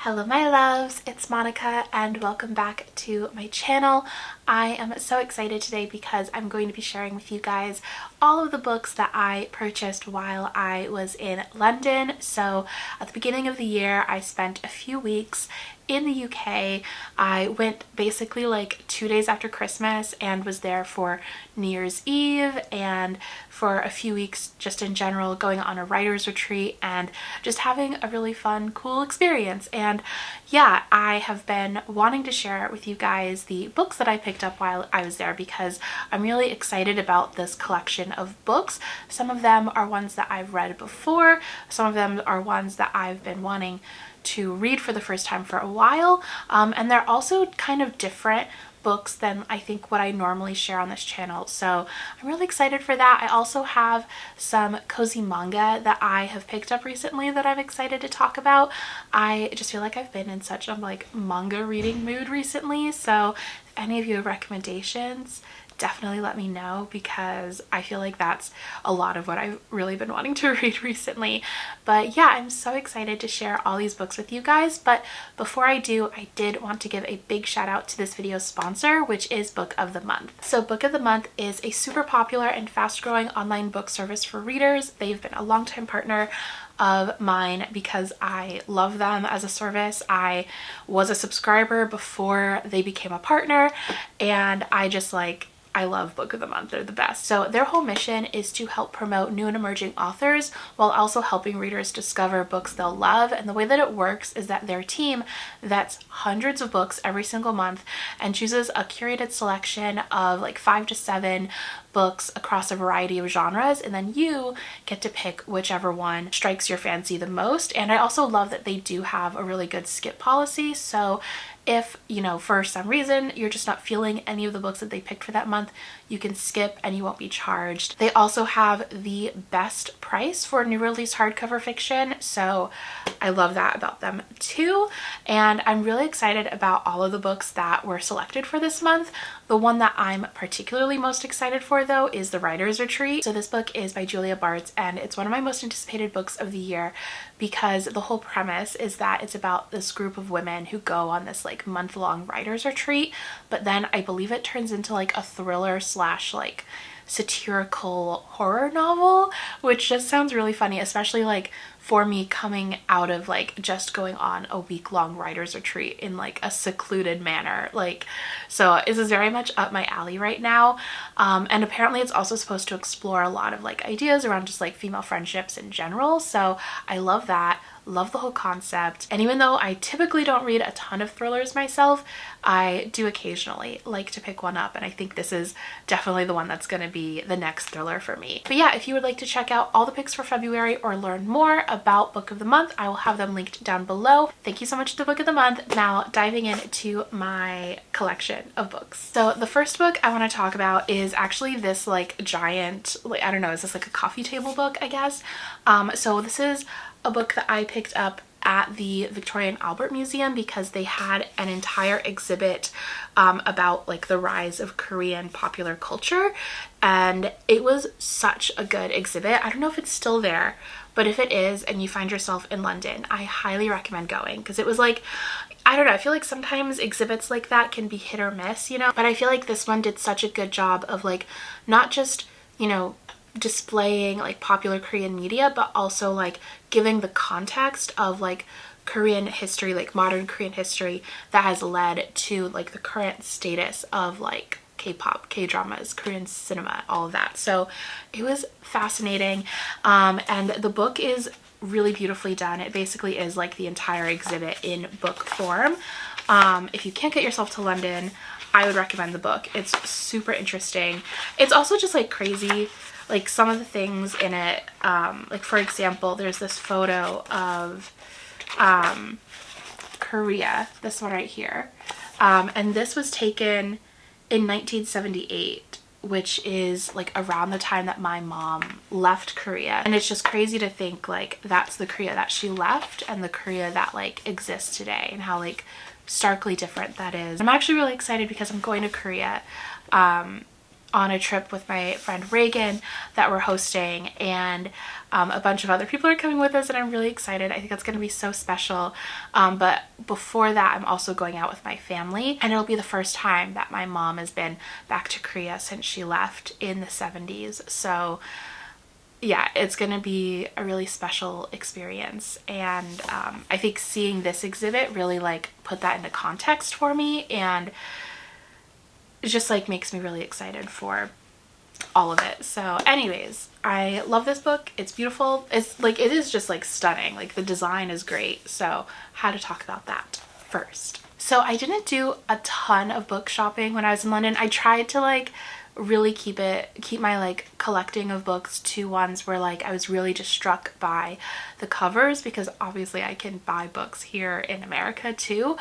Hello my loves, it's Monica and welcome back to my channel. I am so excited today because I'm going to be sharing with you guys all of the books that I purchased while I was in London. So at the beginning of the year I spent a few weeks in the UK. I went basically like 2 days after Christmas and was there for New Year's Eve and for a few weeks just in general, going on a writer's retreat and just having a really fun, cool experience. And yeah, I have been wanting to share with you guys the books that I picked up while I was there because I'm really excited about this collection of books. Some of them are ones that I've read before, some of them are ones that I've been wanting to read for the first time for a while, and they're also kind of different books than I think what I normally share on this channel, so I'm really excited for that. I also have some cozy manga that I have picked up recently that I'm excited to talk about. I just feel like I've been in such a manga reading mood recently, so if any of you have recommendations, definitely let me know because I feel like that's a lot of what I've really been wanting to read recently. But yeah, I'm so excited to share all these books with you guys. But before I do, I did want to give a big shout out to this video's sponsor, which is Book of the Month. So Book of the Month is a super popular and fast growing online book service for readers. They've been a longtime partner of mine because I love them as a service. I was a subscriber before they became a partner and I love Book of the Month. They're the best. So their whole mission is to help promote new and emerging authors while also helping readers discover books they'll love. And the way that it works is that their team vets hundreds of books every single month and chooses a curated selection of like 5 to 7 books across a variety of genres, and then you get to pick whichever one strikes your fancy the most. And I also love that they do have a really good skip policy, so if, you know, for some reason you're just not feeling any of the books that they picked for that month, you can skip and you won't be charged. They also have the best price for new release hardcover fiction, so I love that about them too. And I'm really excited about all of the books that were selected for this month. The one that I'm particularly most excited for though is The Writer's Retreat. So this book is by Julia Bartz and it's one of my most anticipated books of the year because the whole premise is that it's about this group of women who go on this like month-long writer's retreat, but then I believe it turns into like a thriller slash like satirical horror novel, which just sounds really funny, especially like for me coming out of like just going on a week-long writer's retreat in like a secluded manner. Like, so this is very much up my alley right now. And apparently it's also supposed to explore a lot of like ideas around just like female friendships in general. So I love that. Love the whole concept. And even though I typically don't read a ton of thrillers myself, I do occasionally like to pick one up, and I think this is definitely the one that's going to be the next thriller for me. But yeah, if you would like to check out all the picks for February or learn more about Book of the Month, I will have them linked down below. Thank you so much to Book of the Month. Now diving into my collection of books. So the first book I want to talk about is actually this like giant, like, I don't know, is this like a coffee table book, I guess? So this is a book that I picked up at the Victoria and Albert Museum because they had an entire exhibit about like the rise of Korean popular culture, and it was such a good exhibit. I don't know if it's still there, but if it is and you find yourself in London, I highly recommend going because it was like, I don't know, I feel like sometimes exhibits like that can be hit or miss, you know, but I feel like this one did such a good job of like not just, you know, displaying like popular Korean media, but also like giving the context of like Korean history, like modern Korean history that has led to like the current status of like K-pop, K-dramas, Korean cinema, all of that. So it was fascinating, and the book is really beautifully done. It basically is like the entire exhibit in book form. If you can't get yourself to London, I would recommend the book. It's super interesting. It's also just like crazy, like some of the things in it, like for example, there's this photo of Korea, this one right here, and this was taken in 1978, which is like around the time that my mom left Korea. And it's just crazy to think like that's the Korea that she left and the Korea that like exists today, and how like starkly different that is. I'm actually really excited because I'm going to Korea on a trip with my friend Reagan that we're hosting, and a bunch of other people are coming with us, and I'm really excited. I think that's going to be so special. But before that, I'm also going out with my family, and it'll be the first time that my mom has been back to Korea since she left in the 70s. So yeah, it's going to be a really special experience, and I think seeing this exhibit really like put that into context for me, and it just like makes me really excited for all of it. So anyways, I love this book. It's beautiful. It's like, it is just like stunning. Like the design is great. So how to talk about that first. So I didn't do a ton of book shopping when I was in London. I tried to like really keep my like collecting of books to ones where like I was really just struck by the covers, because obviously I can buy books here in America too.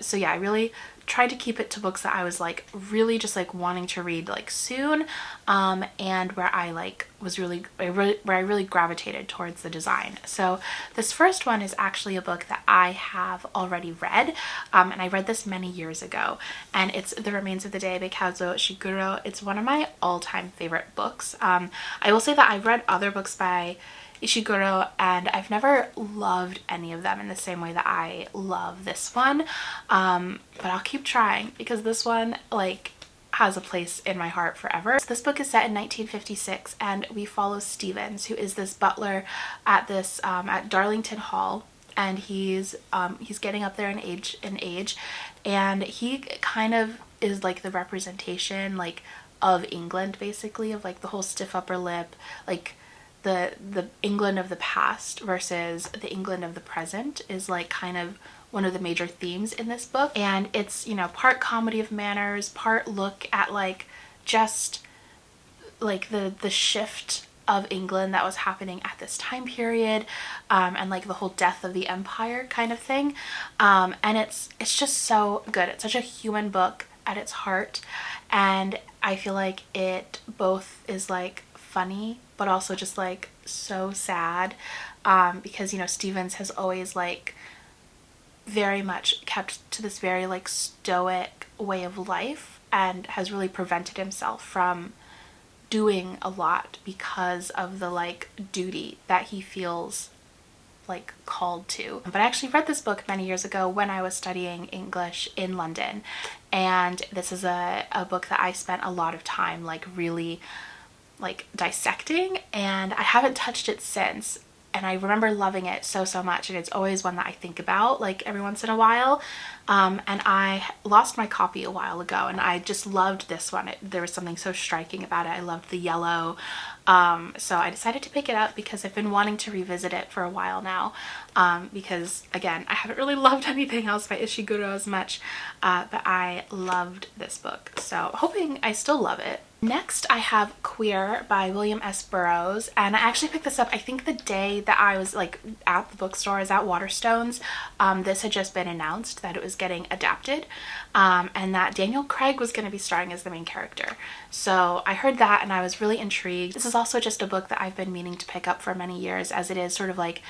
So yeah, I really tried to keep it to books that I was like really just like wanting to read like soon, and where I like was really where I really gravitated towards the design. So this first one is actually a book that I have already read, and I read this many years ago, and it's The Remains of the Day by Kazuo Ishiguro. It's one of my all-time favorite books. I will say that I've read other books by Ishiguro, and I've never loved any of them in the same way that I love this one, but I'll keep trying, because this one like has a place in my heart forever. So this book is set in 1956, and we follow Stevens, who is this butler at this at Darlington Hall, and he's getting up there in age, and he kind of is like the representation like of England, basically, of like the whole stiff upper lip, like the England of the past versus the England of the present is like kind of one of the major themes in this book. And it's, you know, part comedy of manners, part look at like just like the shift of England that was happening at this time period, and like the whole death of the empire kind of thing. And it's just so good. It's such a human book at its heart, and I feel like it both is like funny but also just like so sad, because, you know, Stevens has always like very much kept to this very like stoic way of life, and has really prevented himself from doing a lot because of the like duty that he feels like called to. But I actually read this book many years ago when I was studying English in London, and this is a book that I spent a lot of time like really like dissecting, and I haven't touched it since. And I remember loving it so much, and it's always one that I think about like every once in a while. And I lost my copy a while ago, and I just loved this one. There was something so striking about it. I loved the yellow. So I decided to pick it up because I've been wanting to revisit it for a while now, because again, I haven't really loved anything else by Ishiguro as much, but I loved this book, so hoping I still love it. Next, I have Queer by William S. Burroughs, and I actually picked this up I think the day that I was like at the bookstores at Waterstones. This had just been announced that it was getting adapted, and that Daniel Craig was going to be starring as the main character. So I heard that and I was really intrigued. This is also just a book that I've been meaning to pick up for many years, as it is sort of like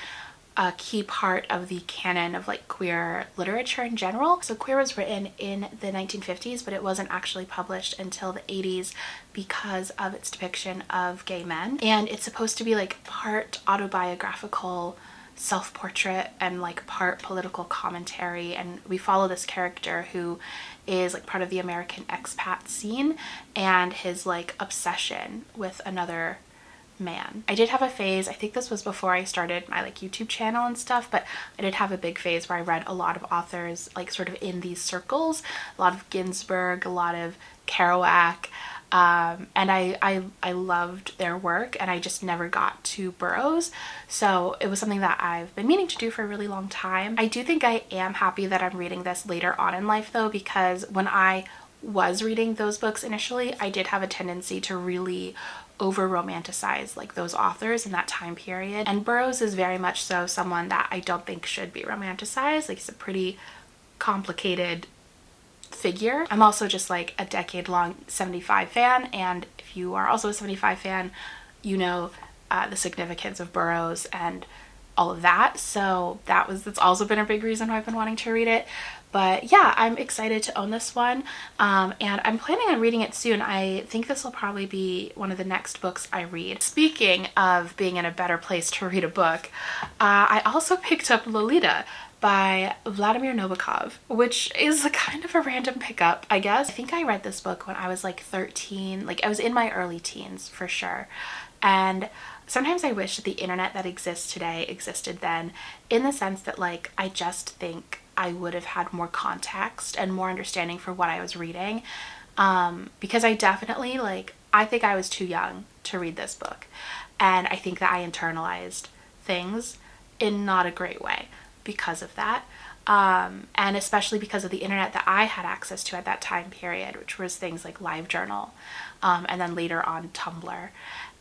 a key part of the canon of like queer literature in general. So Queer was written in the 1950s, but it wasn't actually published until the 80s because of its depiction of gay men. And it's supposed to be like part autobiographical self-portrait and like part political commentary, and we follow this character who is like part of the American expat scene and his like obsession with another man. I did have a phase, I think this was before I started my like YouTube channel and stuff, but I did have a big phase where I read a lot of authors like sort of in these circles, a lot of Ginsberg, a lot of Kerouac, and I loved their work, and I just never got to Burroughs, so it was something that I've been meaning to do for a really long time. I do think I am happy that I'm reading this later on in life though, because when I was reading those books initially, I did have a tendency to really over romanticize like those authors in that time period, and Burroughs is very much so someone that I don't think should be romanticized. Like, he's a pretty complicated figure. I'm also just like a decade-long 75 fan, and if you are also a 75 fan, you know the significance of Burroughs and all of that. So that's also been a big reason why I've been wanting to read it. But yeah, I'm excited to own this one, and I'm planning on reading it soon. I think this will probably be one of the next books I read. Speaking of being in a better place to read a book, I also picked up Lolita by Vladimir Nabokov, which is a kind of a random pickup, I guess. I think I read this book when I was like 13, like I was in my early teens for sure. And sometimes I wish that the internet that exists today existed then, in the sense that like I just think I would have had more context and more understanding for what I was reading, because I definitely, like, I think I was too young to read this book, and I think that I internalized things in not a great way because of that, and especially because of the internet that I had access to at that time period, which was things like LiveJournal, and then later on Tumblr.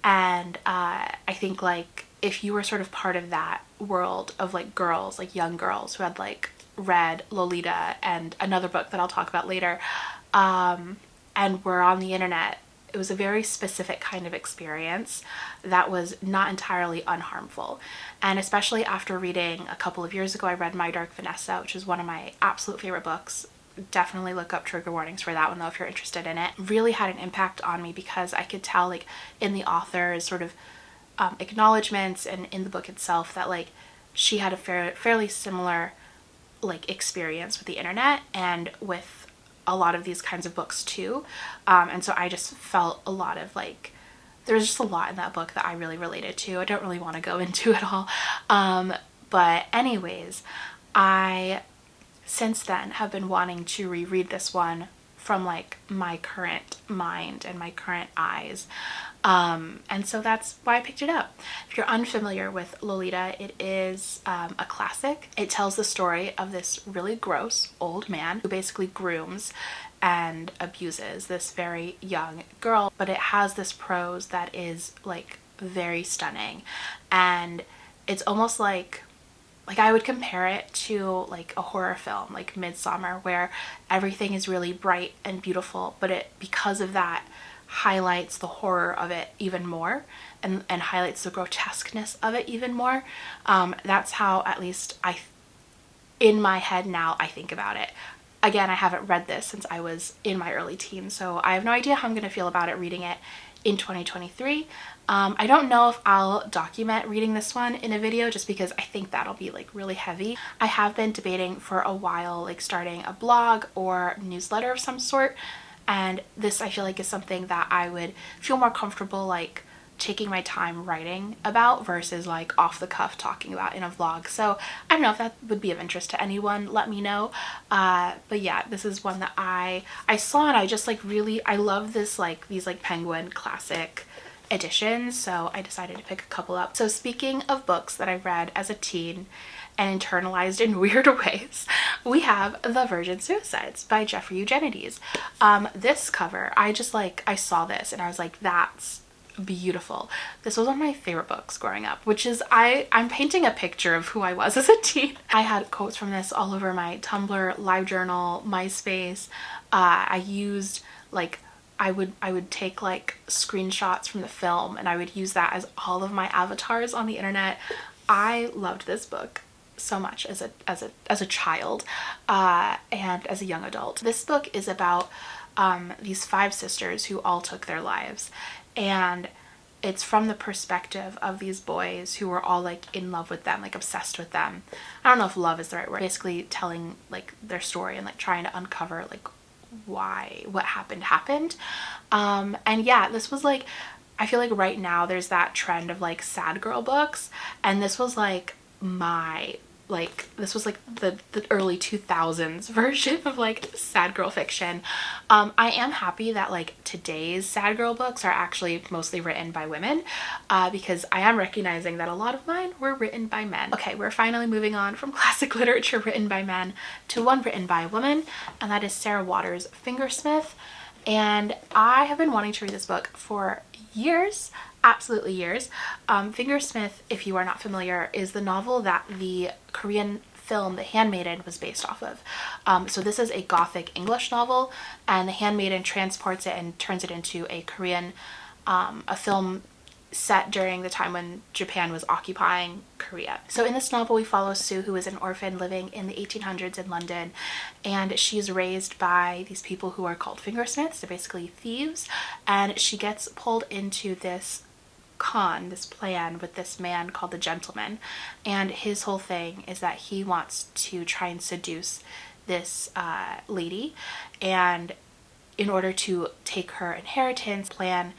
And I think like if you were sort of part of that world of like girls, like young girls who had like read Lolita and another book that I'll talk about later, and were on the internet, it was a very specific kind of experience that was not entirely unharmful. And especially after reading a couple of years ago, I read My Dark Vanessa, which is one of my absolute favorite books. Definitely look up trigger warnings for that one though if you're interested in it. Really had an impact on me because I could tell like in the author's sort of acknowledgements and in the book itself that like she had a fairly similar like experience with the internet and with a lot of these kinds of books too, and so I just felt a lot of like there was just a lot in that book that I really related to. I don't really want to go into it all, but anyways, I since then have been wanting to reread this one from like my current mind and my current eyes, and so that's why I picked it up. If you're unfamiliar with Lolita, it is a classic. It tells the story of this really gross old man who basically grooms and abuses this very young girl, but it has this prose that is like very stunning, and it's almost like I would compare it to like a horror film like Midsummer, where everything is really bright and beautiful, but it, because of that, highlights the horror of it even more, and highlights the grotesqueness of it even more. That's how, at least in my head now, I think about it. Again, I haven't read this since I was in my early teens, so I have no idea how I'm going to feel about it reading it in 2023. I don't know if I'll document reading this one in a video, just because I think that'll be like really heavy. I have been debating for a while like starting a blog or newsletter of some sort, and this I feel like is something that I would feel more comfortable like taking my time writing about versus like off the cuff talking about in a vlog. So I don't know if that would be of interest to anyone, let me know. But yeah, this is one that I saw and I just like really, I love this like these like Penguin classic editions, so I decided to pick a couple up. So speaking of books that I read as a teen and internalized in weird ways, we have The Virgin Suicides by Jeffrey Eugenides. This cover, I saw this and I was like, that's beautiful. This was one of my favorite books growing up, which is I'm painting a picture of who I was as a teen. I had quotes from this all over my Tumblr, LiveJournal, MySpace. I used like I would take like screenshots from the film and I would use that as all of my avatars on the internet. I loved this book so much as a child, and as a young adult. This book is about these 5 sisters who all took their lives, and it's from the perspective of these boys who were all like in love with them, like obsessed with them. I don't know if love is the right word. Basically telling like their story and like trying to uncover like why what happened. And yeah, this was like, I feel like right now there's that trend of like sad girl books, and this was like this was like the early 2000s version of like sad girl fiction. I am happy that like today's sad girl books are actually mostly written by women, because I am recognizing that a lot of mine were written by men. Okay, we're finally moving on from classic literature written by men to one written by a woman, and that is Sarah Waters' Fingersmith. And I have been wanting to read this book for years, absolutely years. Fingersmith, if you are not familiar, is the novel that the Korean film The Handmaiden was based off of. So this is a Gothic English novel, and The Handmaiden transports it and turns it into a Korean, a film set during the time when Japan was occupying Korea. So in this novel we follow Sue, who is an orphan living in the 1800s in London, and she's raised by these people who are called Fingersmiths. They're basically thieves, and she gets pulled into this plan with this man called the Gentleman, and his whole thing is that he wants to try and seduce this lady, and in order to take her inheritance, plan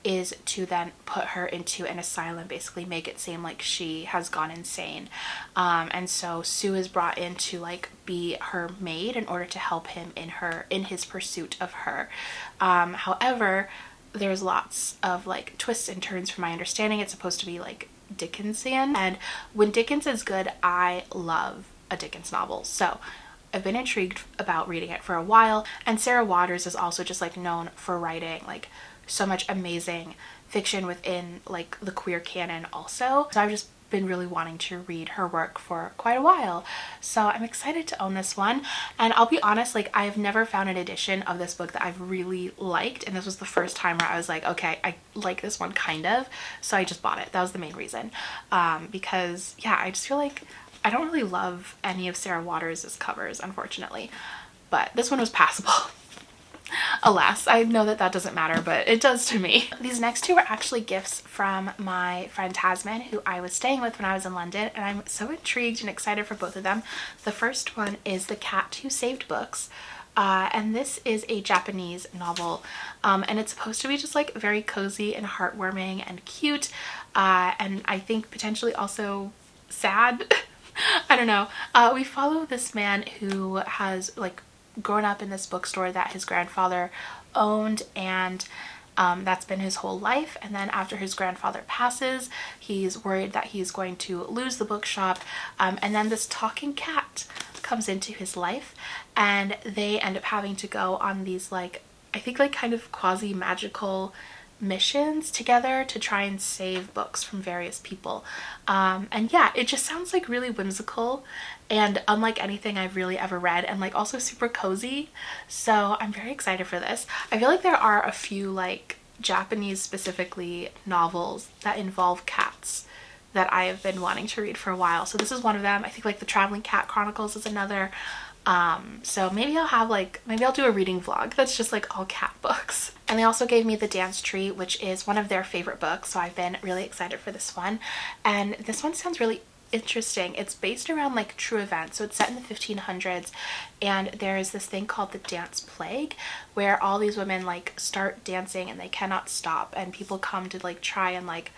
is to then put her into an asylum, basically make it seem like she has gone insane. And so Sue is brought in to like be her maid in order to help him in his pursuit of her. However, there's lots of like twists and turns. From my understanding, it's supposed to be like Dickensian, and when Dickens is good, I love a Dickens novel. So I've been intrigued about reading it for a while, and Sarah Waters is also just like known for writing like so much amazing fiction within like the queer canon also. So I've just been really wanting to read her work for quite a while. So I'm excited to own this one. And I'll be honest, like I've never found an edition of this book that I've really liked, and this was the first time where I was like, okay, I like this one kind of. So I just bought it. That was the main reason. Because yeah, I just feel like I don't really love any of Sarah Waters' covers, unfortunately, but this one was passable. Alas, I know that that doesn't matter, but it does to me. These next two were actually gifts from my friend Tasman, who I was staying with when I was in London, and I'm so intrigued and excited for both of them. The first one is The Cat Who Saved Books, and this is a Japanese novel, and it's supposed to be just like very cozy and heartwarming and cute, and I think potentially also sad. I don't know. We follow this man who has like grown up in this bookstore that his grandfather owned, and that's been his whole life. And then after his grandfather passes, he's worried that he's going to lose the bookshop, and then this talking cat comes into his life, and they end up having to go on these like, I think like kind of quasi magical missions together to try and save books from various people. And yeah, it just sounds like really whimsical and unlike anything I've really ever read, and like also super cozy. So I'm very excited for this. I feel like there are a few like Japanese specifically novels that involve cats that I have been wanting to read for a while. So this is one of them. I think like The Traveling Cat Chronicles is another. So maybe I'll do a reading vlog that's just like all cat books. And they also gave me The Dance Tree, which is one of their favorite books, so I've been really excited for this one. And this one sounds really interesting. It's based around like true events, so it's set in the 1500s, and there is this thing called the dance plague, where all these women like start dancing and they cannot stop, and people come to like try and like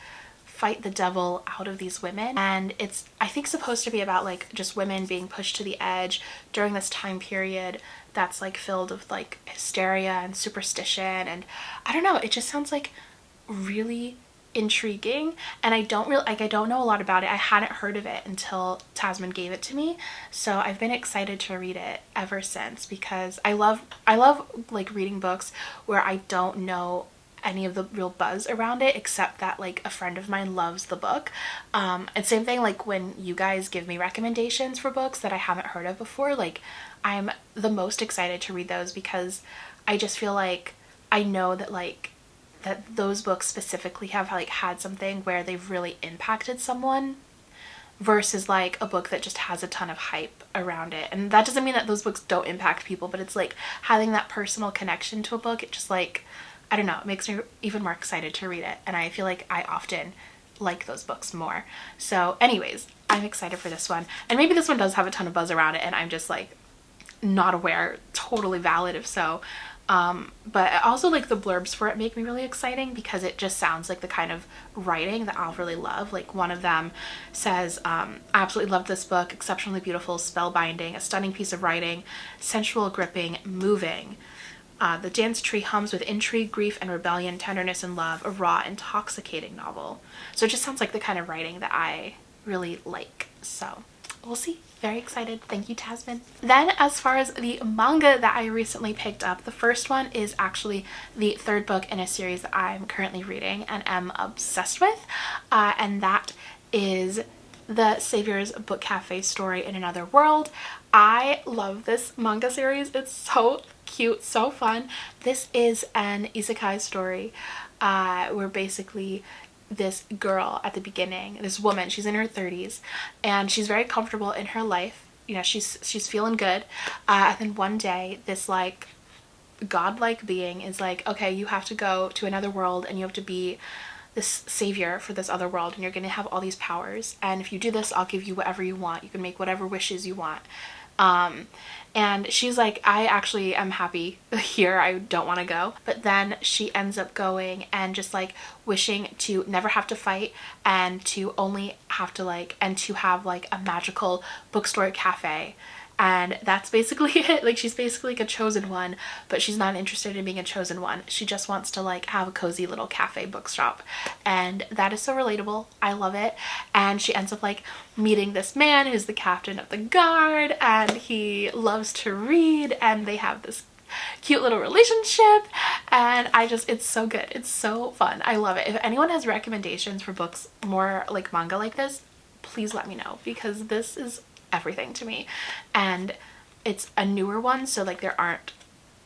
fight the devil out of these women. And it's, I think, supposed to be about like just women being pushed to the edge during this time period that's like filled with like hysteria and superstition, and I don't know, it just sounds like really intriguing. And I don't know a lot about it. I hadn't heard of it until Tasman gave it to me, so I've been excited to read it ever since, because I love like reading books where I don't know any of the real buzz around it, except that like a friend of mine loves the book. And same thing like when you guys give me recommendations for books that I haven't heard of before, like I'm the most excited to read those, because I just feel like I know that like that those books specifically have like had something where they've really impacted someone, versus like a book that just has a ton of hype around it. And that doesn't mean that those books don't impact people, but it's like having that personal connection to a book, it just like, I don't know, it makes me even more excited to read it, and I feel like I often like those books more. So anyways, I'm excited for this one, and maybe this one does have a ton of buzz around it and I'm just like not aware. Totally valid if so. But also like the blurbs for it make me really exciting, because it just sounds like the kind of writing that I'll really love. Like one of them says, I absolutely loved this book, exceptionally beautiful, spellbinding, a stunning piece of writing, sensual, gripping, moving. The Dance Tree hums with intrigue, grief, and rebellion, tenderness, and love, a raw, intoxicating novel. So it just sounds like the kind of writing that I really like. So we'll see. Very excited. Thank you, Tasman. Then as far as the manga that I recently picked up, the first one is actually the third book in a series that I'm currently reading and am obsessed with, and that is The Savior's Book Cafe Story in Another World. I love this manga series. It's so cute, so fun. This is an isekai story where basically this girl at the beginning, this woman, she's in her 30s and she's very comfortable in her life. You know, she's feeling good. And then one day this like godlike being is like, okay, you have to go to another world and you have to be this savior for this other world and you're going to have all these powers, and if you do this I'll give you whatever you want. You can make whatever wishes you want. And she's like, I actually am happy here, I don't want to go. But then she ends up going and just like wishing to never have to fight and to only have to like, and to have like a magical bookstore cafe. And that's basically it. Like, she's basically like a chosen one, but she's not interested in being a chosen one. She just wants to like have a cozy little cafe bookshop. And that is so relatable. I love it. And she ends up like meeting this man who's the captain of the guard, and he loves to read, and they have this cute little relationship. And it's so good. It's so fun. I love it. If anyone has recommendations for books more like manga like this, please let me know, because this is everything to me. And it's a newer one, so like there aren't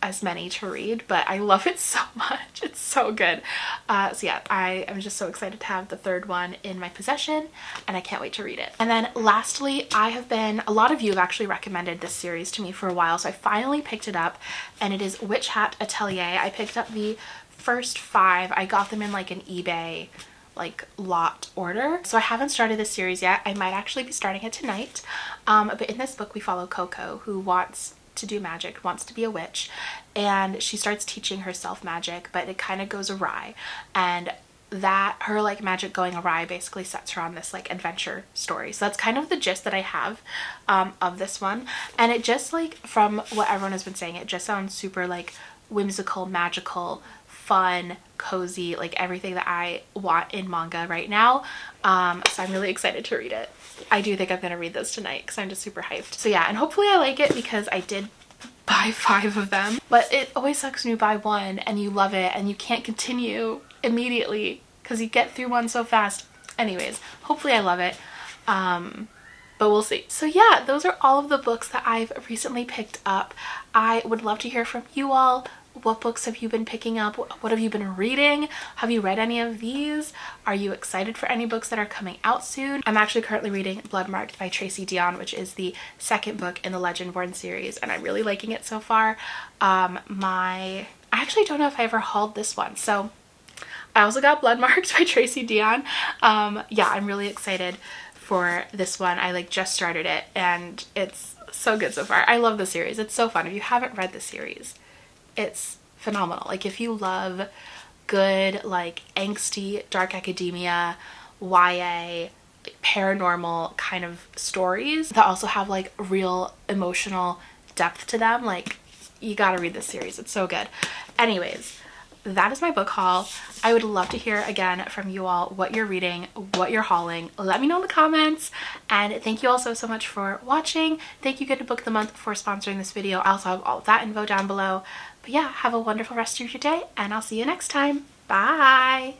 as many to read, but I love it so much. It's so good. So yeah, I am just so excited to have the third one in my possession, and I can't wait to read it. And then lastly, a lot of you have actually recommended this series to me for a while, so I finally picked it up, and it is Hat Atelier. I picked up the first 5. I got them in like an eBay like lot order, so I haven't started this series yet. I might actually be starting it tonight. But in this book we follow Coco, who wants to do magic, wants to be a witch, and she starts teaching herself magic, but it kind of goes awry, and that her like magic going awry basically sets her on this like adventure story. So that's kind of the gist that I have of this one, and it just like, from what everyone has been saying, it just sounds super like whimsical, magical, fun, cozy, like everything that I want in manga right now. So I'm really excited to read it. I do think I'm gonna read this tonight because I'm just super hyped. So yeah, and hopefully I like it, because I did buy 5 of them, but it always sucks when you buy one and you love it and you can't continue immediately because you get through one so fast. Anyways, hopefully I love it. But we'll see. So yeah, those are all of the books that I've recently picked up. I would love to hear from you all. What books have you been picking up? What have you been reading? Have you read any of these? Are you excited for any books that are coming out soon? I'm actually currently reading Blood Marked by Tracy Deonn, which is the second book in the Legendborn series, and I'm really liking it so far. I actually don't know if I ever hauled this one, so I also got Blood Marked by Tracy Deonn. Yeah, I'm really excited for this one. I like just started it and it's so good so far. I love the series. It's so fun. If you haven't read the series, it's phenomenal. Like, if you love good like angsty dark academia, YA, like, paranormal kind of stories that also have like real emotional depth to them, like, you gotta read this series. It's so good. Anyways, that is my book haul. I would love to hear again from you all what you're reading, what you're hauling. Let me know in the comments, and thank you all so much for watching. Thank you Good to Book the Month for sponsoring this video. I also have all of that info down below. But yeah, have a wonderful rest of your day, and I'll see you next time. Bye!